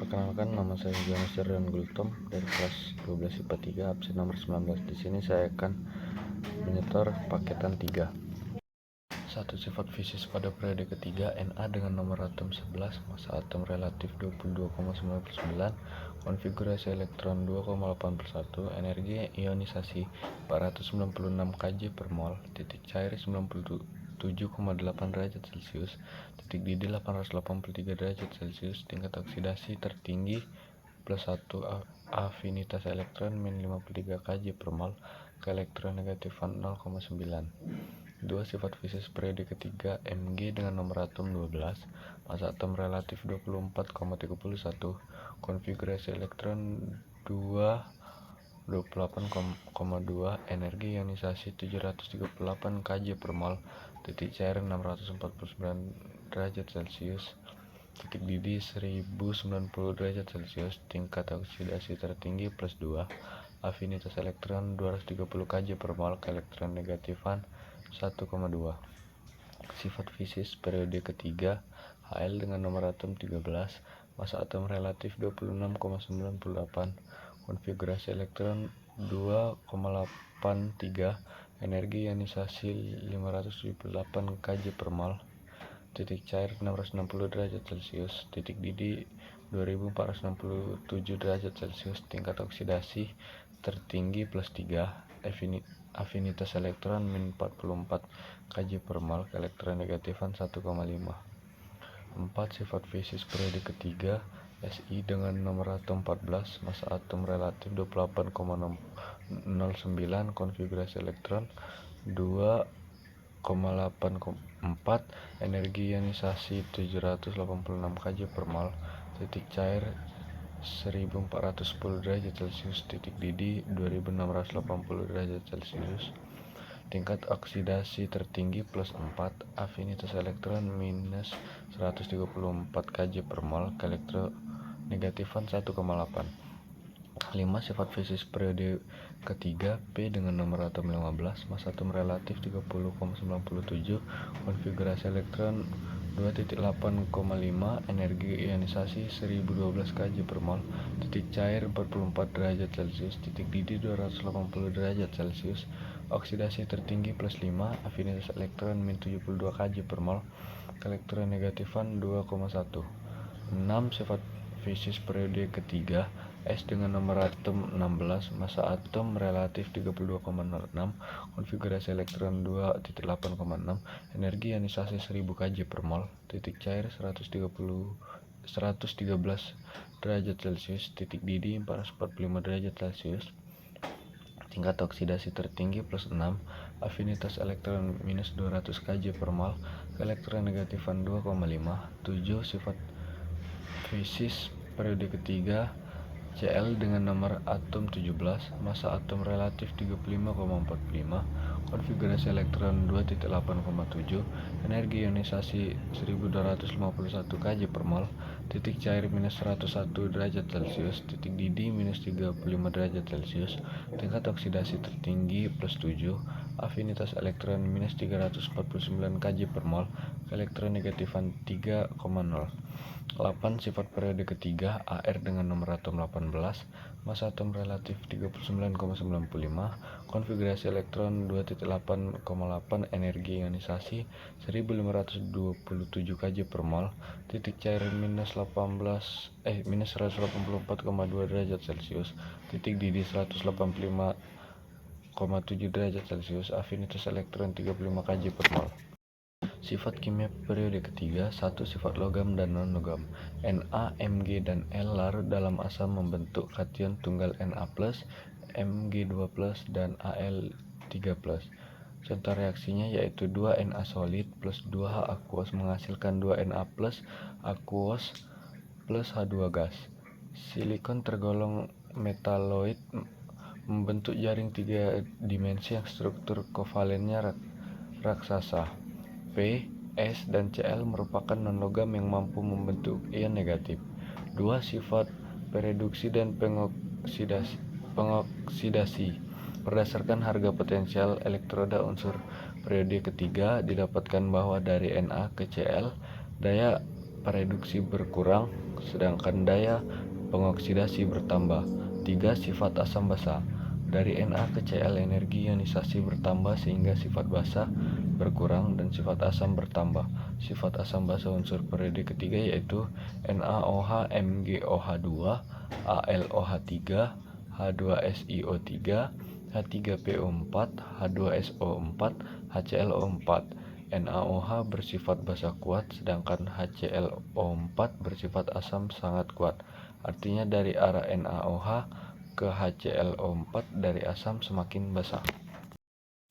Perkenalkan, nama saya Jonas Jordan Gultom dari kelas 12 IPA 3 absen nomor 19. Di sini saya akan menyetor paketan 3. 1. Sifat fisis pada periode ketiga. Na dengan nomor atom 11, massa atom relatif 22,99, konfigurasi elektron 2,81, energi ionisasi 496 kJ per mol, titik cair 97,8 derajat Celcius, titik didih 883 derajat Celcius, tingkat oksidasi tertinggi plus 1, afinitas elektron min 53 kJ per mol, keelektronegatifan 0,9. 2. Sifat fisis periode ketiga. Mg dengan nomor atom 12, massa atom relatif 24,31, konfigurasi elektron 28,2, energi ionisasi 738 kJ per mol, titik cair 649 derajat Celcius, titik didih 1090 derajat Celcius, tingkat oksidasi tertinggi plus 2, afinitas elektron 230 kJ per mol, keelektronegatifan 1,2. Sifat fisis periode ketiga. Hal dengan nomor atom 13, massa atom relatif 26,98, konfigurasi elektron 2,83, energi ionisasi 578 kJ per mol, titik cair 660 derajat Celcius, titik didih 2467 derajat Celcius, tingkat oksidasi tertinggi plus 3, afinitas elektron min 44 kJ per mol, keelektronegatifan 1,5. 4. Sifat fisis periode ketiga. Si dengan nomor atom 14, massa atom relatif 28,09, konfigurasi elektron 2,84, energi ionisasi 786 kJ per mol, titik cair 1410 derajat Celcius, titik didih 2680 derajat Celcius, tingkat oksidasi tertinggi plus 4, afinitas elektron minus 134 kJ per mol, keelektronegatifan 1,8. 5. Sifat fisis periode ketiga. P dengan nomor atom 15, massa atom relatif 30,97, konfigurasi elektron 2.8,5, energi ionisasi 1012 kJ per mol, titik cair 44 derajat Celcius, titik didih 280 derajat Celcius, oksidasi tertinggi plus 5, afinitas elektron min 72 kJ per mol, keelektronegatifan 2,1. 6. Sifat fisis periode ketiga. S dengan nomor atom 16, massa atom relatif 32,06, konfigurasi elektron 2.8,6, energi ionisasi 1000 kJ per mol, titik cair 113 derajat Celcius, titik didih 445 derajat Celcius, tingkat oksidasi tertinggi plus 6, afinitas elektron minus 200 kJ per mol, keelektronegatifan 2,5. 7. Sifat fisis periode ketiga. Cl dengan nomor atom 17, massa atom relatif 35,45, konfigurasi elektron 2.8,7, energi ionisasi 1251 kJ per mol, titik cair minus 101 derajat Celcius, titik didih minus 35 derajat Celcius, tingkat oksidasi tertinggi plus 7, afinitas elektron minus 349 kJ per mol, keelektronegatifan 3,0. 8. Sifat periode ketiga. Ar dengan nomor atom 18, massa atom relatif 39,95, konfigurasi elektron 2.8,8, energi ionisasi 1527 kJ per mol, titik cair minus 184,2 derajat Celcius, titik didih 185,7 derajat Celcius, afinitas elektron 35 kJ per mol. Sifat kimia periode ketiga. 1. Sifat logam dan non-logam. Na, Mg, dan L larut dalam asam membentuk kation tunggal Na+, Mg2+, dan Al3+. Contoh reaksinya yaitu 2Na solid plus 2H aquos menghasilkan 2Na plus aquos plus H2 gas. Silikon tergolong metaloid membentuk jaring 3 dimensi yang struktur kovalennya raksasa. P, S, dan Cl merupakan non-logam yang mampu membentuk ion negatif. 2. Sifat pereduksi dan pengoksidasi. Berdasarkan harga potensial elektroda unsur periode ketiga, didapatkan bahwa dari Na ke Cl, daya pereduksi berkurang sedangkan daya pengoksidasi bertambah. 3. Sifat asam basa. Dari Na ke Cl energi ionisasi bertambah sehingga sifat basa berkurang dan sifat asam bertambah. Sifat asam basa unsur periode ketiga yaitu NaOH MgOH2, AlOH3, H2SiO3, H3PO4, H2SO4, HClO4. NaOH bersifat basa kuat sedangkan HClO4 bersifat asam sangat kuat. Artinya dari arah NaOH ke HClO4 dari asam semakin basa.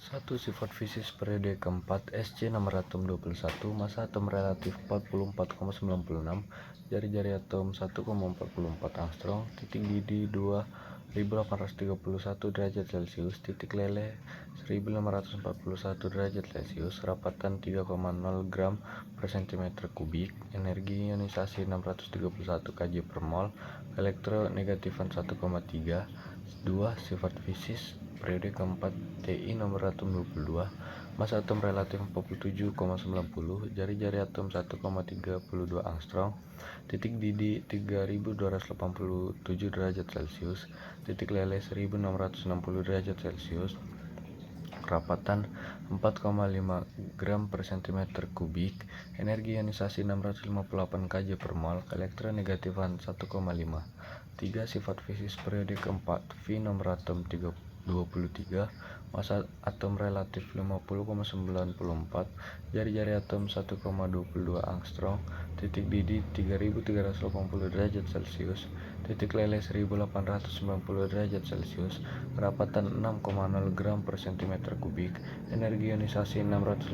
1. Sifat fisis periode keempat Sc nomor atom 21, massa atom relatif 44,96, jari-jari atom 1,44 angstrom, titik didih 2831 derajat Celcius, titik leleh 1541 derajat Celcius, rapatan 3,0 gram per cm kubik, energi ionisasi 631 kJ per mol, elektronegatifan 1,3. 2. Sifat fisis periode keempat Ti nomor atom 22, massa atom relatif 47,90, jari-jari atom 1,32 angstrom, titik didih 3287 derajat Celcius, titik leleh 1660 derajat Celcius, rapatan 4,5 gram per cm kubik, energi ionisasi 658 kJ per mol, elektronegatifan 1,5. 3. Sifat fisis periode keempat V nomor atom 23, massa atom relatif 50,94, jari-jari atom 1,22 angstrom, titik didih 3380 derajat Celcius, titik leleh 1890 derajat Celcius, rapatan 6,0 gram per cm kubik, energi ionisasi 650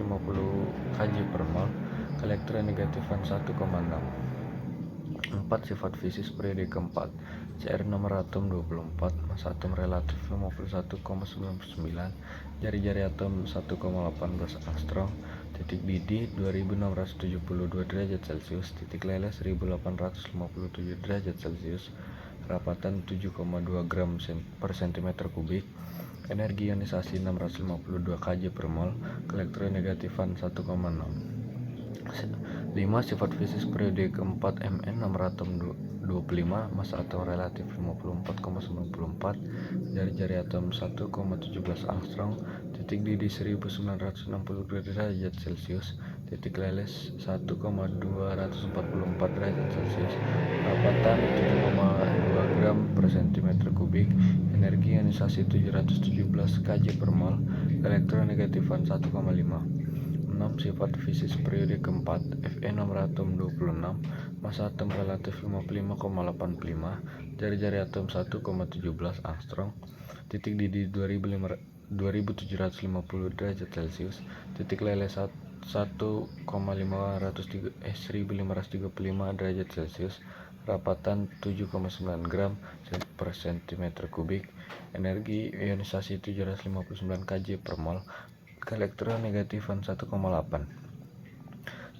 kJ per mol, elektronegatifan 1,6. 4. Sifat fisis periode keempat Cr nomor atom 24, massa atom relatif 51,99, jari-jari atom 1,18 angstrom, titik didih 2672 derajat Celcius, titik leleh 1857 derajat Celcius, rapatan 7,2 gram per cm kubik, energi ionisasi 652 kJ per mol, elektronegatifan 1,6. 5. Sifat fisis periode keempat Mn nomor atom 25, massa atom relatif 54,94, jari-jari atom 1,17 angstrom, titik didih 1962 derajat Celcius, titik leleh 1,244 derajat Celcius, rapatan 7,2 gram per cm kubik, energi ionisasi 717 kJ per mol, elektronegatifan 1,5. 6. Sifat fisis periode keempat Fe nomor atom 26, massa atom relatif 55,85, jari-jari atom 1,17 angstrom, titik didih 2750 derajat Celcius, titik leleh 1535 derajat Celcius, rapatan 7,9 gram per cm kubik, energi ionisasi 759 kJ per mol, elektronegatifan 1,8.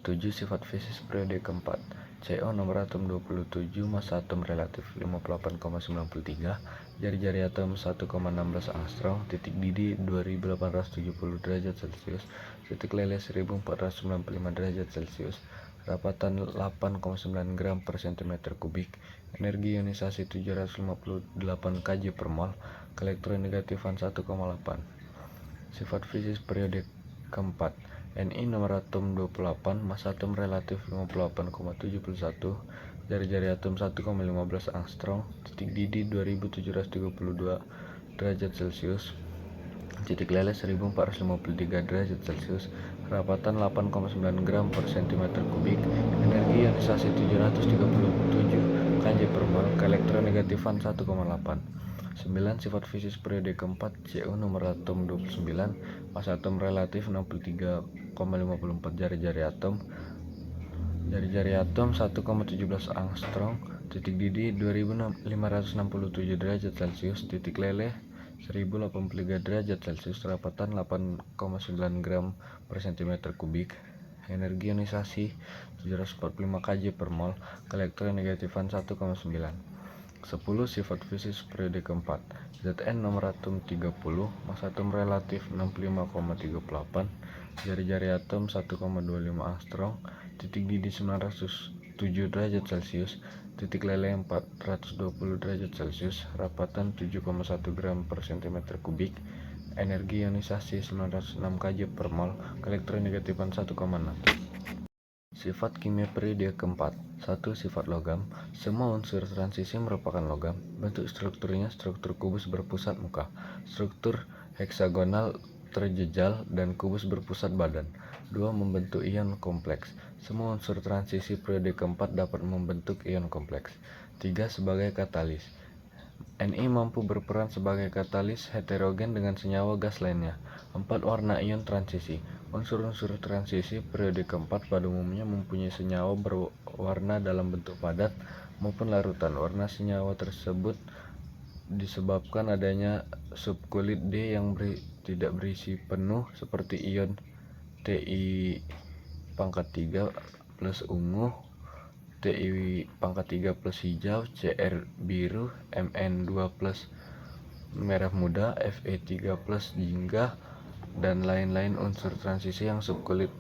7. Sifat fisis periode keempat Co nomor atom 27, massa atom relatif 58,93, jari-jari atom 1,16 angstrom, titik didih 2870 derajat Celcius, titik leleh 1495 derajat Celcius, rapatan 8,9 gram per cm kubik, energi ionisasi 758 kJ per mol, elektronegatifan 1,8. Sifat fisis periode keempat Ni nomor atom 28, massa atom relatif 58,71, jari-jari atom 1,15 angstrom, titik didih 2732 derajat Celcius, titik leleh 1453 derajat Celcius, rapatan 8,9 gram per cm kubik, energi ionisasi 737 kJ per mol, elektronegatifan 1,8. 9. Sifat fisis periode keempat Cu nomor atom 29, massa atom relatif 63,54, jari-jari atom 1,17 angstrom, titik didih 2567 derajat Celcius, titik leleh 1083 derajat Celcius, rapatan 8,9 gram per cm kubik, energi ionisasi 745 kJ per mol, elektronegatifan 1,9. 10. Sifat fisis periode keempat Zn nomor atom 30, massa atom relatif 65,38, jari-jari atom 1,25 angstrom, titik didih 907 derajat Celcius, titik leleh 420 derajat Celcius, rapatan 7,1 gram per cm kubik, energi ionisasi 906 kJ per mol, keelektronegatifan 1,6. Sifat kimia periode keempat. 1. Sifat logam. Semua unsur transisi merupakan logam. Bentuk strukturnya struktur kubus berpusat muka, struktur heksagonal terjejal, dan kubus berpusat badan. 2. Membentuk ion kompleks. Semua unsur transisi periode keempat dapat membentuk ion kompleks. 3. Sebagai katalis. Ni mampu berperan sebagai katalis heterogen dengan senyawa gas lainnya. 4. Warna ion transisi. Unsur-unsur transisi periode keempat pada umumnya mempunyai senyawa berwarna dalam bentuk padat maupun larutan. Warna senyawa tersebut disebabkan adanya subkulit D yang tidak berisi penuh seperti ion Ti3 plus ungu, Ti3 plus hijau, Cr biru, Mn2 plus merah muda, Fe3 plus jingga, dan lain-lain. Unsur transisi yang subkulit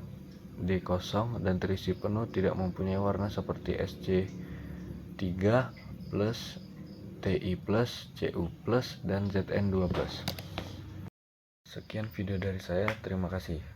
D kosong dan terisi penuh tidak mempunyai warna seperti Sc3 plus, Ti plus, Cu plus, dan Zn2 plus. Sekian video dari saya, terima kasih.